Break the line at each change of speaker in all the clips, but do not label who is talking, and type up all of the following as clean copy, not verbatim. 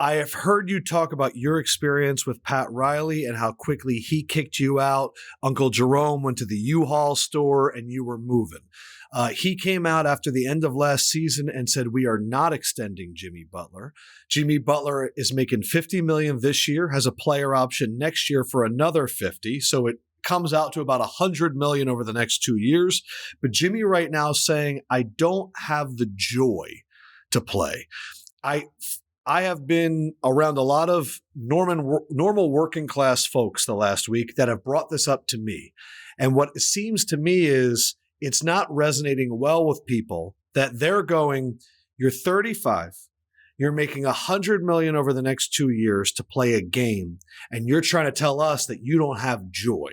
I have heard you talk about your experience with Pat Riley and how quickly he kicked you out. Uncle Jerome went to the U-Haul store and you were moving. He came out after the end of last season and said, we are not extending Jimmy Butler. Jimmy Butler is making $50 million this year, has a player option next year for another 50. So it comes out to about $100 million over the next 2 years. But Jimmy right now is saying, I don't have the joy to play. I have been around a lot of normal working class folks the last week that have brought this up to me. And what it seems to me is it's not resonating well with people that they're going, you're 35, you're making $100 million over the next 2 years to play a game, and you're trying to tell us that you don't have joy.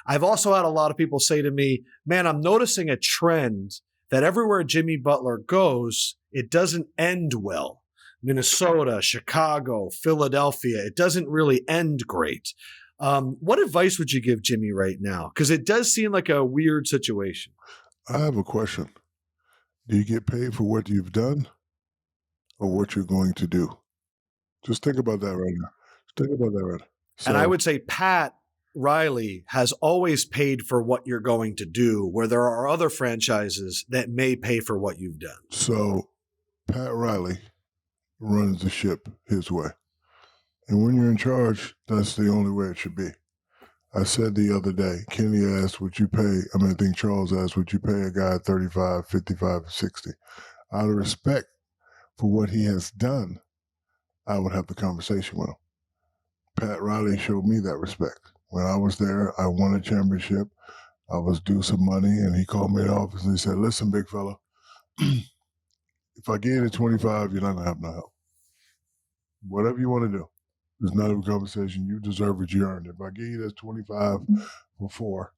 I've also had a lot of people say to me, man, I'm noticing a trend that everywhere Jimmy Butler goes, it doesn't end well. Minnesota, Chicago, Philadelphia, it doesn't really end great. What advice would you give Jimmy right now? Because it does seem like a weird situation.
I have a question. Do you get paid for what you've done or what you're going to do? Just think about that right now. Think about that right now.
And I would say Pat Riley has always paid for what you're going to do, where there are other franchises that may pay for what you've done.
So Pat Riley runs the ship his way. And when you're in charge, that's the only way it should be. I said the other day, Kenny asked, would you pay, I think Charles asked, would you pay a guy 35, 55, 60? Out of respect for what he has done, I would have the conversation with him. Pat Riley showed me that respect. When I was there, I won a championship. I was due some money, and he called me in the office and he said, listen, big fella, if I give you the 25, you're not going to have no help. Whatever you want to do. It's not a conversation. You deserve it. You earned it. If I give you this 25 for 4,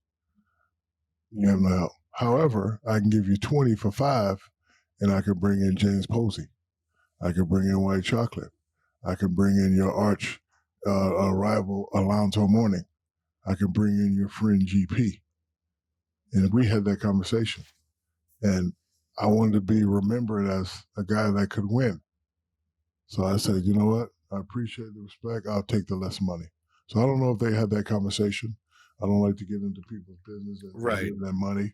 you have no help. However, I can give you 20 for 5, and I can bring in James Posey. I can bring in White Chocolate. I can bring in your arch rival, Alonzo Mourning. I can bring in your friend GP. And we had that conversation. And I wanted to be remembered as a guy that could win. So I said, you know what? I appreciate the respect. I'll take the less money. So I don't know if they had that conversation. I don't like to get into people's business and their money.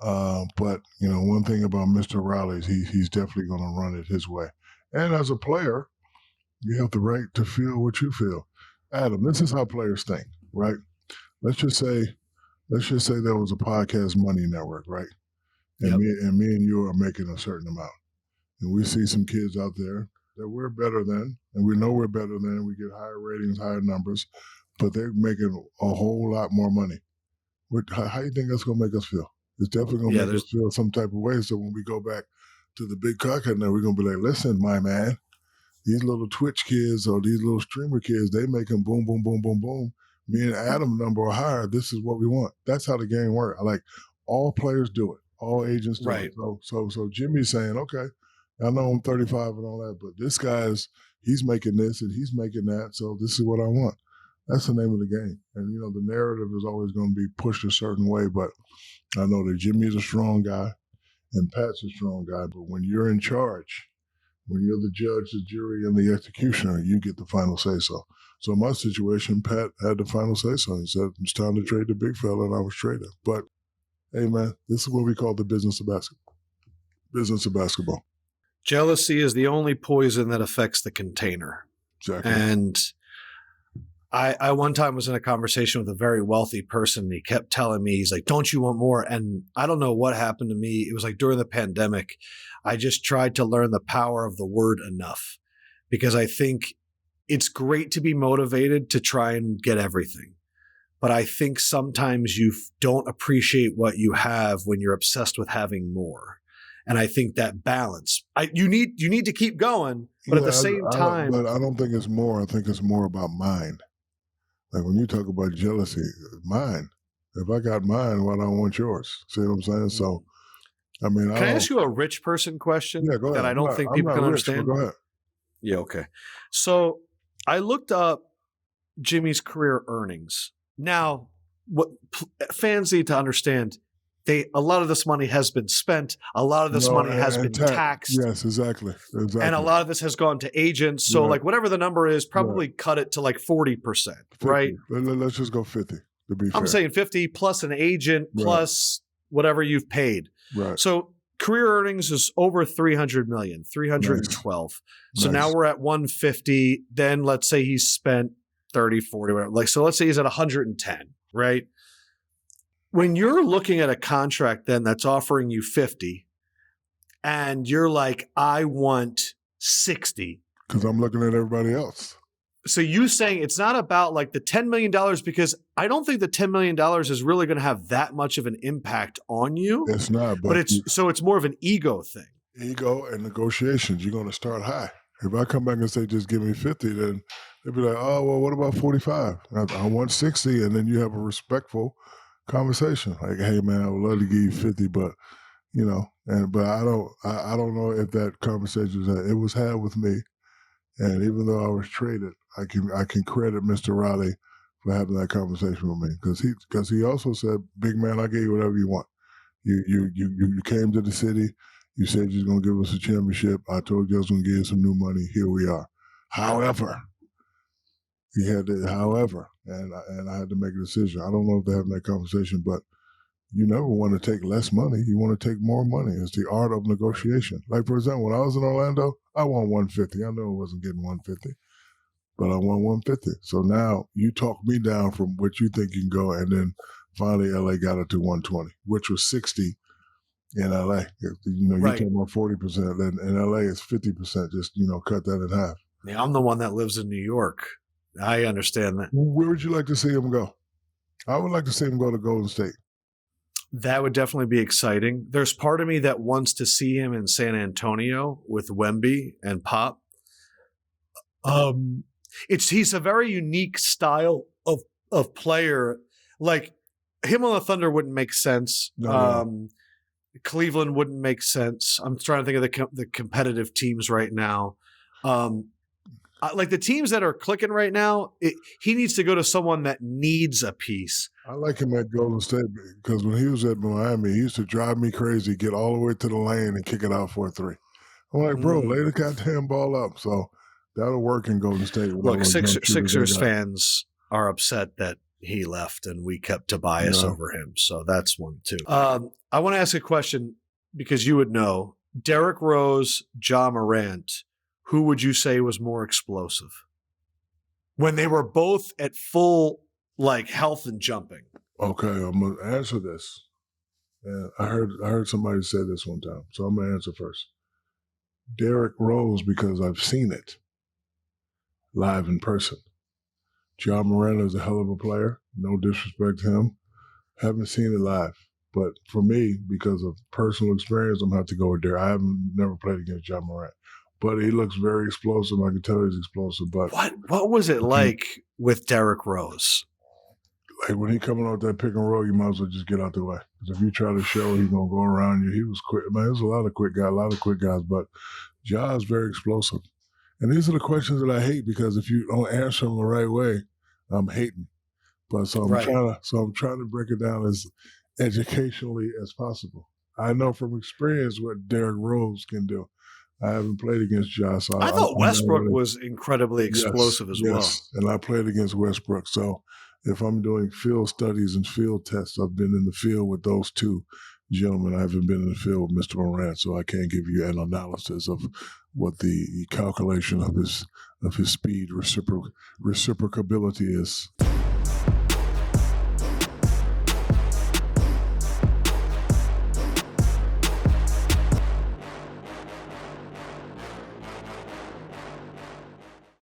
But, one thing about Mr. Riley is he's definitely going to run it his way. And as a player, you have the right to feel what you feel. Adam, this is how players think, right? Let's just say there was a podcast money network, right? And me and you are making a certain amount. And we see some kids out there that we're better than, and we know we're better than, we get higher ratings, higher numbers, but they're making a whole lot more money. How do you think that's going to make us feel? It's definitely going to make us feel some type of way. So when we go back to the big cockhead now, we're going to be like, listen, my man, these little Twitch kids or these little streamer kids, they make them boom, boom, boom, boom, boom. Me and Adam number are higher. This is what we want. That's how the game works. Like all players do it. All agents do it. So Jimmy's saying, okay, I know I'm 35 and all that, but this guy's, he's making this and he's making that, so this is what I want. That's the name of the game. And, the narrative is always going to be pushed a certain way, but I know that Jimmy's a strong guy and Pat's a strong guy, but when you're in charge, when you're the judge, the jury, and the executioner, you get the final say-so. So in my situation, Pat had the final say-so. He said, it's time to trade the big fella, and I was traded. But, hey, man, this is what we call the business of basketball.
Jealousy is the only poison that affects the container.
Exactly.
And I one time was in a conversation with a very wealthy person. And he kept telling me, he's like, don't you want more? And I don't know what happened to me. It was like during the pandemic, I just tried to learn the power of the word enough, because I think it's great to be motivated to try and get everything. But I think sometimes you don't appreciate what you have when you're obsessed with having more. And I think that balance, you need to keep going, but at the same time.
But I don't think it's more. I think it's more about mind. Like when you talk about jealousy, mine. If I got mine, why don't I want yours? See what I'm saying? So, can
I ask you a rich person question that I don't think people can understand?
Go ahead.
Yeah, okay. So I looked up Jimmy's career earnings. Now, what fans need to understand, a lot of this money has been spent. A lot of this money has been taxed.
Yes, exactly.
And a lot of this has gone to agents. So like whatever the number is, probably cut it to like 40%, 50. Right?
Let's just go 50 to be fair.
I'm saying 50 plus an agent plus whatever you've paid.
Right.
So career earnings is over 300 million, 312. Nice. So now we're at 150. Then let's say he's spent 30, 40, whatever. Like, so let's say he's at 110, right? When you're looking at a contract then that's offering you 50 and you're like, I want 60.
Because I'm looking at everybody else.
So you saying it's not about like the $10 million, because I don't think the $10 million is really going to have that much of an impact on you.
It's not.
But it's more of an ego thing.
Ego and negotiations. You're going to start high. If I come back and say, just give me 50, then they'll be like, oh, well, what about 45? I want 60. And then you have a respectful conversation. Like, hey, man, I would love to give you 50, but, but I don't know if that conversation was had with me. And even though I was traded, I can credit Mr. Riley for having that conversation with me, because he also said, big man, I gave you whatever you want. You came to the city. You said you was going to give us a championship. I told you I was going to give you some new money. Here we are. However, and I had to make a decision. I don't know if they're having that conversation, but you never want to take less money. You want to take more money. It's the art of negotiation. Like, for example, when I was in Orlando, I won 150. I know I wasn't getting 150, but I won 150. So now you talk me down from what you think you can go, and then finally LA got it to 120, which was 60 in LA. You talking about 40%, and in LA it's 50%. Just, cut that in half.
Yeah, I'm the one that lives in New York. I understand that.
Where would you like to see him go? I would like to see him go to Golden State.
That would definitely be exciting. There's part of me that wants to see him in San Antonio with Wemby and Pop. He's a very unique style of player. Like, him on the Thunder wouldn't make sense. No. Cleveland wouldn't make sense. I'm trying to think of the competitive teams right now. Like the teams that are clicking right now, he needs to go to someone that needs a piece.
I like him at Golden State because when he was at Miami, he used to drive me crazy, get all the way to the lane and kick it out for a three. I'm like, bro, lay the goddamn ball up. So that'll work in Golden State.
Look, Sixers fans are upset that he left and we kept Tobias over him. So that's one too. I want to ask a question because you would know. Derrick Rose, Ja Morant, who would you say was more explosive when they were both at full health and jumping?
Okay, I'm gonna answer this. And I heard somebody say this one time, so I'm gonna answer first. Derrick Rose, because I've seen it live in person. Ja Morant is a hell of a player. No disrespect to him. Haven't seen it live. But for me, because of personal experience, I'm going to have to go with Derrick. I haven't never played against Ja Morant. But he looks very explosive. I can tell he's explosive. But
what was it like with Derrick Rose?
Like when he coming out that pick and roll, you might as well just get out the way. Because if you try to show he's going to go around you, he was quick. Man, there's a lot of quick guys. But Ja is very explosive. And these are the questions that I hate because if you don't answer them the right way, I'm hating. But so I'm trying to break it down as educationally as possible. I know from experience what Derrick Rose can do. I haven't played against Ja. So
I thought Westbrook was incredibly explosive as well.
And I played against Westbrook. So if I'm doing field studies and field tests, I've been in the field with those two gentlemen. I haven't been in the field with Mr. Morant, so I can't give you an analysis of what the calculation of his speed reciprocability is.